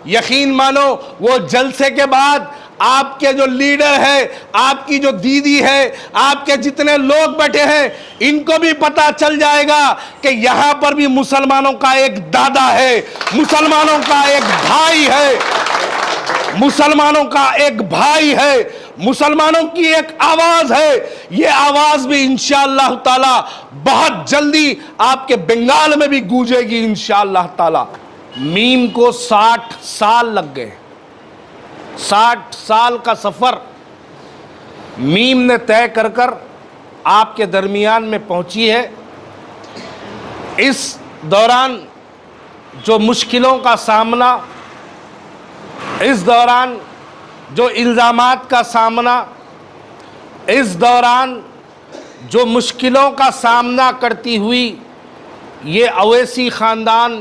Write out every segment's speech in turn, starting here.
यकीन मानो वो जलसे के बाद आपके जो लीडर है, आपकी जो दीदी है, आपके जितने लोग बैठे हैं, इनको भी पता चल जाएगा कि यहां पर भी मुसलमानों का एक दादा है, मुसलमानों का एक भाई है, मुसलमानों का एक भाई है, मुसलमानों की एक आवाज है। ये आवाज भी इंशाअल्लाह ताला बहुत जल्दी आपके बंगाल में भी गूंजेगी इंशाअल्लाह ताला। मीम को 60 साल लग गए, 60 साल का सफर मीम ने तय कर कर आपके दरमियान में पहुंची है। इस दौरान जो मुश्किलों का सामना, इस दौरान जो इल्ज़ामात का सामना, इस दौरान जो मुश्किलों का सामना करती हुई ये अवैसी ख़ानदान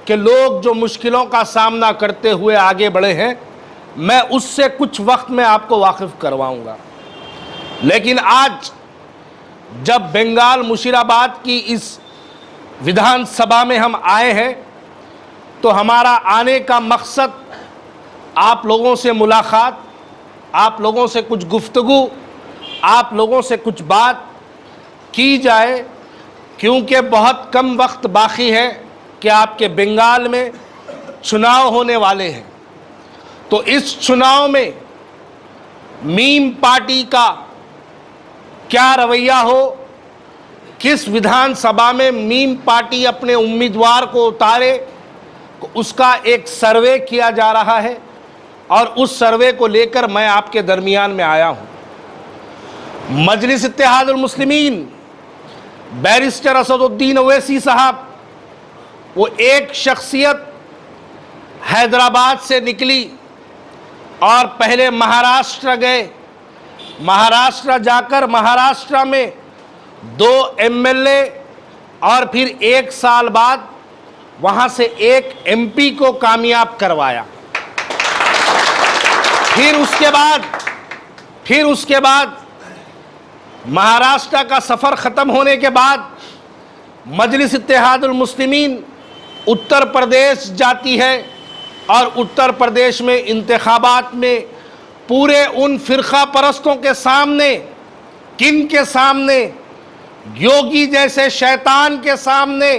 के लोग जो मुश्किलों का सामना करते हुए आगे बढ़े हैं, मैं उससे कुछ वक्त में आपको वाकिफ़ करवाऊंगा। लेकिन आज जब बंगाल मुशीराबाद की इस विधानसभा में हम आए हैं, तो हमारा आने का मकसद आप लोगों से मुलाकात, आप लोगों से कुछ गुफ्तगू, आप लोगों से कुछ बात की जाए, क्योंकि बहुत कम वक्त बाकी है कि आपके बंगाल में चुनाव होने वाले हैं। तो इस चुनाव में मीम पार्टी का क्या रवैया हो, किस विधानसभा में मीम पार्टी अपने उम्मीदवार को उतारे, उसका एक सर्वे किया जा रहा है और उस सर्वे को लेकर मैं आपके दरमियान में आया हूं। मजलिस इत्तेहादुल मुस्लिमीन, बैरिस्टर असदुद्दीन ओवैसी साहब, वो एक शख्सियत हैदराबाद से निकली और पहले महाराष्ट्र गए। महाराष्ट्र जाकर महाराष्ट्र में 2 एमएलए और फिर 1 साल बाद वहां से 1 एमपी को कामयाब करवाया। फिर उसके बाद महाराष्ट्र का सफ़र ख़त्म होने के बाद मजलिस इत्तेहादुल मुस्लिमीन उत्तर प्रदेश जाती है और उत्तर प्रदेश में इंतखाबात में पूरे उन फ़िरक़ा परस्तों के सामने, किन के सामने, योगी जैसे शैतान के सामने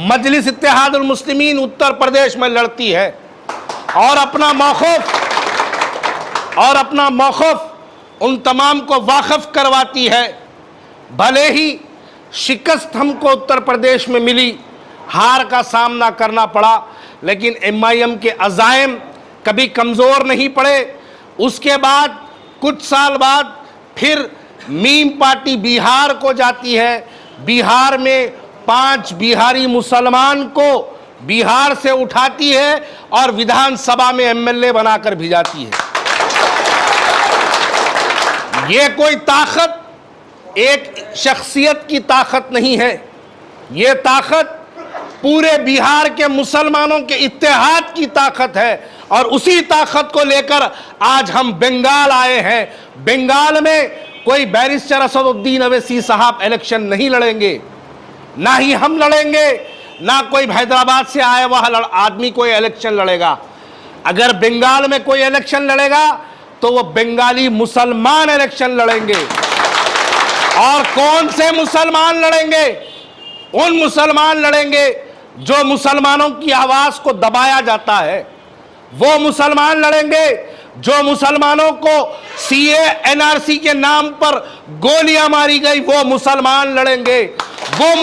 मजलिस इत्तेहादुल मुस्लिमीन उत्तर प्रदेश में लड़ती है और अपना मौक़िफ़ उन तमाम को वाक़िफ़ करवाती है। भले ही शिकस्त हमको उत्तर प्रदेश में मिली, हार का सामना करना पड़ा, लेकिन एमआईएम के अज़ाइम कभी कमज़ोर नहीं पड़े। उसके बाद कुछ साल बाद फिर मीम पार्टी बिहार को जाती है। बिहार में 5 बिहारी मुसलमान को बिहार से उठाती है और विधानसभा में एमएलए बनाकर भिजाती है। ये कोई ताकत एक शख्सियत की ताकत नहीं है, ये ताकत पूरे बिहार के मुसलमानों के इत्तेहाद की ताकत है और उसी ताकत को लेकर आज हम बंगाल आए हैं। बंगाल में कोई बैरिस्टर असदुद्दीन ओवैसी साहब इलेक्शन नहीं लड़ेंगे, ना ही हम लड़ेंगे, ना कोई हैदराबाद से आया हुआ आदमी कोई इलेक्शन लड़ेगा। अगर बंगाल में कोई इलेक्शन लड़ेगा तो वो बंगाली मुसलमान इलेक्शन लड़ेंगे। और कौन से मुसलमान लड़ेंगे? उन मुसलमान लड़ेंगे जो मुसलमानों की आवाज़ को दबाया जाता है। वो मुसलमान लड़ेंगे जो मुसलमानों को सीए एनआरसी के नाम पर गोलियां मारी गई, वो मुसलमान लड़ेंगे। वो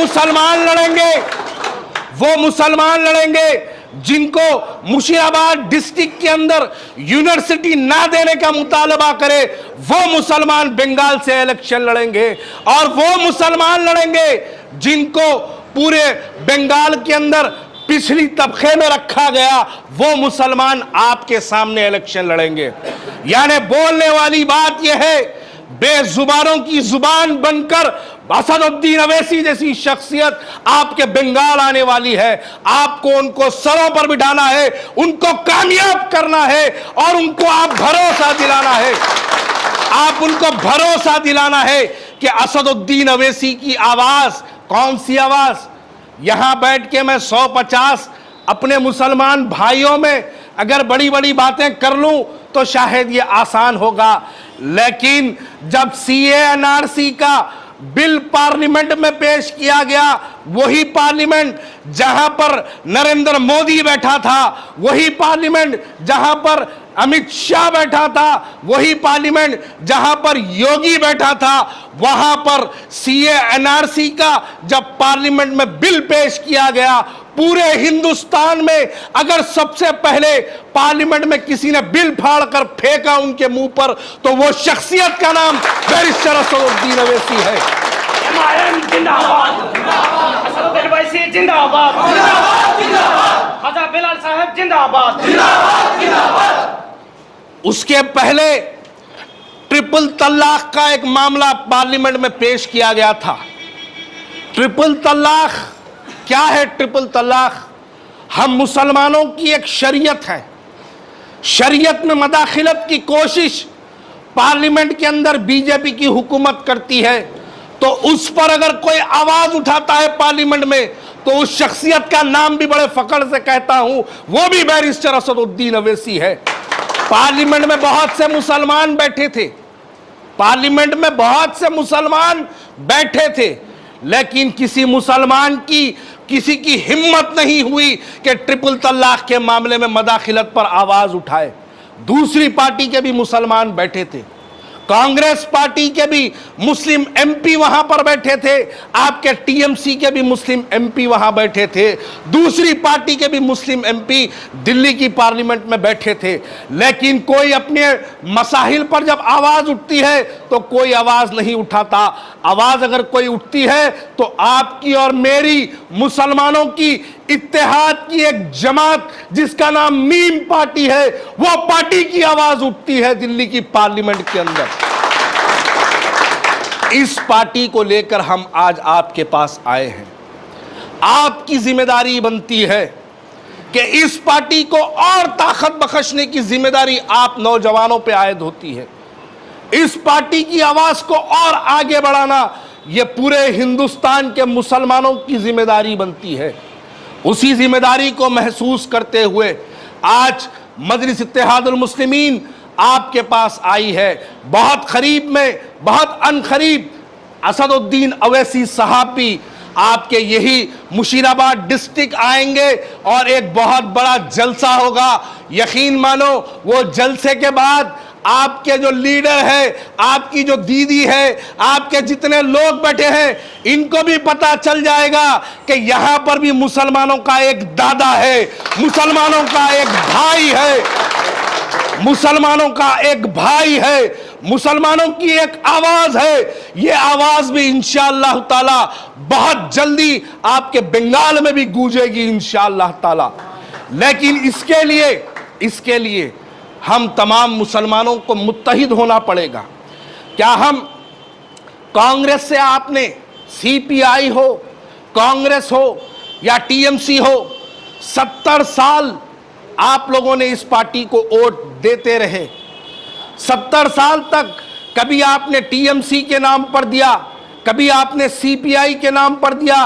मुसलमान लड़ेंगे जिनको मुशीराबाद डिस्ट्रिक्ट के अंदर यूनिवर्सिटी ना देने का मुतालबा करे, वो मुसलमान बंगाल से इलेक्शन लड़ेंगे। और वो मुसलमान लड़ेंगे जिनको पूरे बंगाल के अंदर पिछली तबके में रखा गया, वो मुसलमान आपके सामने इलेक्शन लड़ेंगे। यानी बोलने वाली बात यह है, बेजुबानों की जुबान बनकर असदुद्दीन ओवैसी जैसी शख्सियत आपके बंगाल आने वाली है। आपको उनको सरों पर बिठाना है, उनको कामयाब करना है और उनको आप भरोसा दिलाना है। आप उनको भरोसा दिलाना है कि असदुद्दीन ओवैसी की आवाज़ कौन सी आवाज़? यहाँ बैठ के मैं 150 अपने मुसलमान भाइयों में अगर बड़ी बड़ी बातें कर लूं तो शायद ये आसान होगा, लेकिन जब सीए एनआरसी का बिल पार्लियामेंट में पेश किया गया, वही पार्लियामेंट जहां पर नरेंद्र मोदी बैठा था, वही पार्लियामेंट जहां पर अमित शाह बैठा था, वही पार्लियामेंट जहां पर योगी बैठा था, वहां पर सीए एनआरसी का जब पार्लियामेंट में बिल पेश किया गया, पूरे हिंदुस्तान में अगर सबसे पहले पार्लियामेंट में किसी ने बिल फाड़कर फेंका उनके मुंह पर, तो वो शख्सियत का नाम बैरिस्टर असदुद्दीन अवैसी है। जिंदाबाद, असदुद्दीन अवैसी जिंदाबाद, ख्वाजा बिलाल साहब जिंदाबाद। उसके पहले ट्रिपल तलाक का एक मामला पार्लियामेंट में पेश किया गया था। ट्रिपल तलाक क्या है? ट्रिपल तलाक हम मुसलमानों की एक शरीयत है, शरीयत में मदाखिलत की कोशिश पार्लियामेंट के अंदर बीजेपी की हुकूमत करती है, तो उस पर अगर कोई आवाज उठाता है पार्लियामेंट में, तो उस शख्सियत का नाम भी बड़े फखर से कहता हूं, वो भी बैरिस्टर असदुद्दीन अवैसी है। पार्लियामेंट में बहुत से मुसलमान बैठे थे, पार्लियामेंट में बहुत से मुसलमान बैठे थे, लेकिन किसी मुसलमान की किसी की हिम्मत नहीं हुई कि ट्रिपल तलाक के मामले में मदाखिलत पर आवाज उठाए। दूसरी पार्टी के भी मुसलमान बैठे थे, कांग्रेस पार्टी के भी मुस्लिम एमपी वहां पर बैठे थे, आपके टीएमसी के भी मुस्लिम एमपी वहां बैठे थे, दूसरी पार्टी के भी मुस्लिम एमपी दिल्ली की पार्लियामेंट में बैठे थे, लेकिन कोई अपने मसाइल पर जब आवाज उठती है तो कोई आवाज नहीं उठाता। आवाज अगर कोई उठती है तो आपकी और मेरी, मुसलमानों की इत्तेहाद की एक जमात जिसका नाम मीम पार्टी है, वो पार्टी की आवाज उठती है दिल्ली की पार्लियामेंट के अंदर। इस पार्टी को लेकर हम आज आपके पास आए हैं। आपकी जिम्मेदारी बनती है कि इस पार्टी को और ताकत बख्शने की जिम्मेदारी आप नौजवानों पे आयद होती है। इस पार्टी की आवाज को और आगे बढ़ाना यह पूरे हिंदुस्तान के मुसलमानों की जिम्मेदारी बनती है। उसी जिम्मेदारी को महसूस करते हुए आज मजलिस इत्तेहादुल मुस्लिमीन आपके पास आई है। बहुत करीब में, बहुत अनकरीब असदुद्दीन अवैसी साहब भी आपके यही मुशीराबाद डिस्ट्रिक्ट आएंगे और एक बहुत बड़ा जलसा होगा। यकीन मानो, वो जलसे के बाद आपके जो लीडर है, आपकी जो दीदी है, आपके जितने लोग बैठे हैं, इनको भी पता चल जाएगा कि यहां पर भी मुसलमानों का एक दादा है, मुसलमानों का एक भाई है, मुसलमानों का एक भाई है, मुसलमानों की एक आवाज है। ये आवाज भी इंशाअल्लाह ताला बहुत जल्दी आपके बंगाल में भी गूंजेगी इंशाअल्लाह ताला। लेकिन इसके लिए हम तमाम मुसलमानों को मुत्तहिद होना पड़ेगा। क्या हम कांग्रेस से, आपने सीपीआई हो, कांग्रेस हो या टीएमसी हो, 70 साल आप लोगों ने इस पार्टी को वोट देते रहे। 70 साल तक कभी आपने टीएमसी के नाम पर दिया, कभी आपने सीपीआई के नाम पर दिया,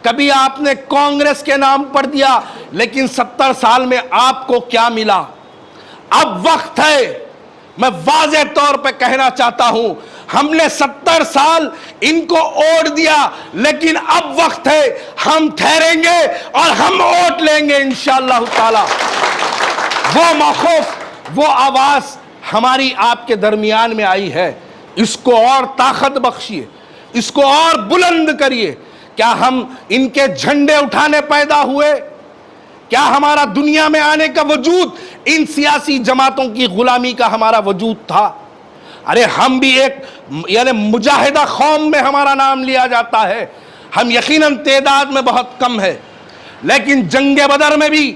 कभी आपने कांग्रेस के नाम पर दिया, लेकिन 70 साल में आपको क्या मिला? अब वक्त है, मैं वाज़ेह तौर पे कहना चाहता हूं, हमने 70 साल इनको वोट दिया, लेकिन अब वक्त है हम ठहरेंगे और हम वोट लेंगे इंशाअल्लाह ताला। वो मौक़िफ़, वो आवाज़ हमारी आपके दरमियान में आई है, इसको और ताकत बख्शिए, इसको और बुलंद करिए। क्या हम इनके झंडे उठाने पैदा हुए? क्या हमारा दुनिया में आने का वजूद इन सियासी जमातों की गुलामी का हमारा वजूद था? अरे हम भी एक यानी मुजाहिदा कौम में हमारा नाम लिया जाता है। हम यकीनन तादाद में बहुत कम है, लेकिन जंगे बदर में भी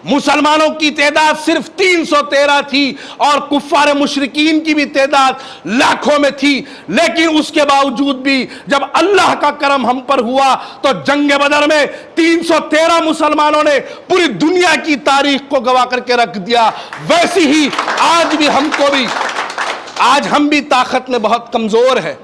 मुसलमानों की तादाद सिर्फ 313 थी और कुफ्फार मुशरिकीन की भी तादाद लाखों में थी। लेकिन उसके बावजूद भी जब अल्लाह का करम हम पर हुआ तो जंगे बदर में 313 मुसलमानों ने पूरी दुनिया की तारीख को गवा करके रख दिया। वैसे ही आज भी हमको भी, आज हम भी ताकत में बहुत कमजोर है,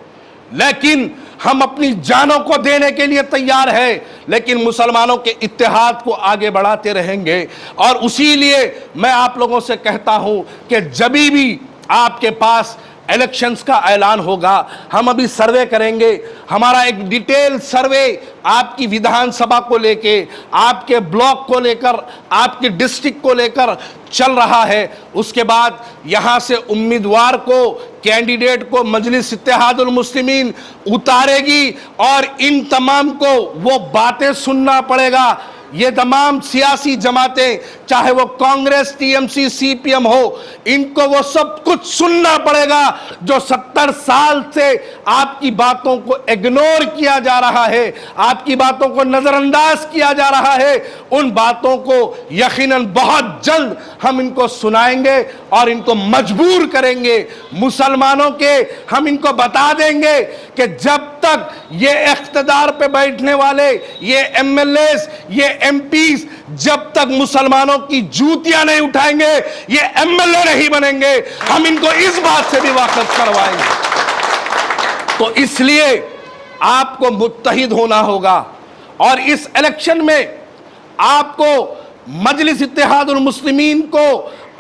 लेकिन हम अपनी जानों को देने के लिए तैयार हैं, लेकिन मुसलमानों के इत्तेहाद को आगे बढ़ाते रहेंगे। और उसी लिए मैं आप लोगों से कहता हूं कि जब भी आपके पास इलेक्शंस का ऐलान होगा, हम अभी सर्वे करेंगे, हमारा एक डिटेल सर्वे आपकी विधानसभा को लेके, आपके ब्लॉक को लेकर, आपकी डिस्ट्रिक्ट को लेकर चल रहा है। उसके बाद यहां से उम्मीदवार को, कैंडिडेट को मजलिस इत्तेहादुल मुस्लिमीन उतारेगी और इन तमाम को वो बातें सुनना पड़ेगा। ये तमाम सियासी जमातें, चाहे वो कांग्रेस, टीएमसी, सीपीएम हो, इनको वो सब कुछ सुनना पड़ेगा जो 70 साल से आपकी बातों को इग्नोर किया जा रहा है, आपकी बातों को नजरअंदाज किया जा रहा है। उन बातों को यकीनन बहुत जल्द हम इनको सुनाएंगे और इनको मजबूर करेंगे। मुसलमानों के हम इनको बता देंगे कि जब तक ये इख्तिदार पे बैठने वाले, ये एमएलएस, ये एमपीज जब तक मुसलमानों की जूतियां नहीं उठाएंगे, ये एमएलए नहीं बनेंगे। हम इनको इस बात से भी वाकिफ करवाएंगे। तो इसलिए आपको मुत्तहिद होना होगा और इस इलेक्शन में आपको मजलिस इत्तेहादुल मुस्लिमीन को,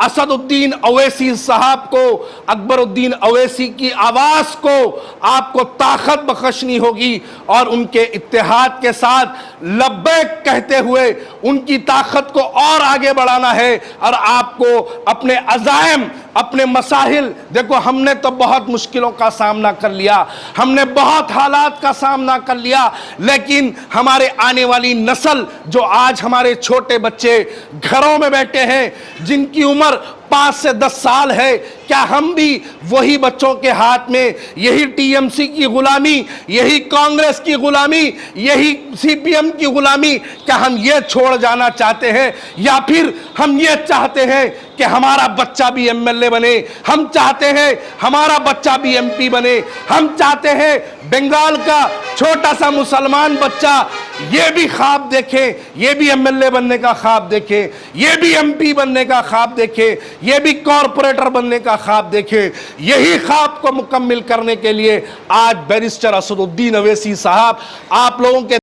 असदुद्दीन अवैसी साहब को, अकबरुद्दीन अवैसी की आवाज को आपको ताकत बख्शनी होगी और उनके इत्तेहाद के साथ लब्बैक कहते हुए उनकी ताकत को और आगे बढ़ाना है। और आपको अपने अज़ाइम, अपने मसाहिल, देखो हमने तो बहुत मुश्किलों का सामना कर लिया, हमने बहुत हालात का सामना कर लिया, लेकिन हमारे आने वाली नस्ल, जो आज हमारे छोटे बच्चे घरों में बैठे हैं, जिनकी उम्र 5 से 10 साल है, क्या हम भी वही बच्चों के हाथ में यही टीएमसी की गुलामी, यही कांग्रेस की गुलामी, यही सीपीएम की गुलामी, क्या हम ये छोड़ जाना चाहते हैं? या फिर हम ये चाहते हैं कि हमारा बच्चा भी एमएलए बने, हम चाहते हैं हमारा बच्चा भी एमपी बने, हम चाहते हैं बंगाल का छोटा सा मुसलमान बच्चा ये भी ख्वाब देखे, ये भी एमएलए बनने का ख्वाब देखे, ये भी एमपी बनने का ख्वाब देखे, ये भी कॉरपोरेटर बनने का ख्वाब देखे। यही ख्वाब को मुकम्मिल करने के लिए आज बैरिस्टर असदुद्दीन अवैसी साहब आप लोगों के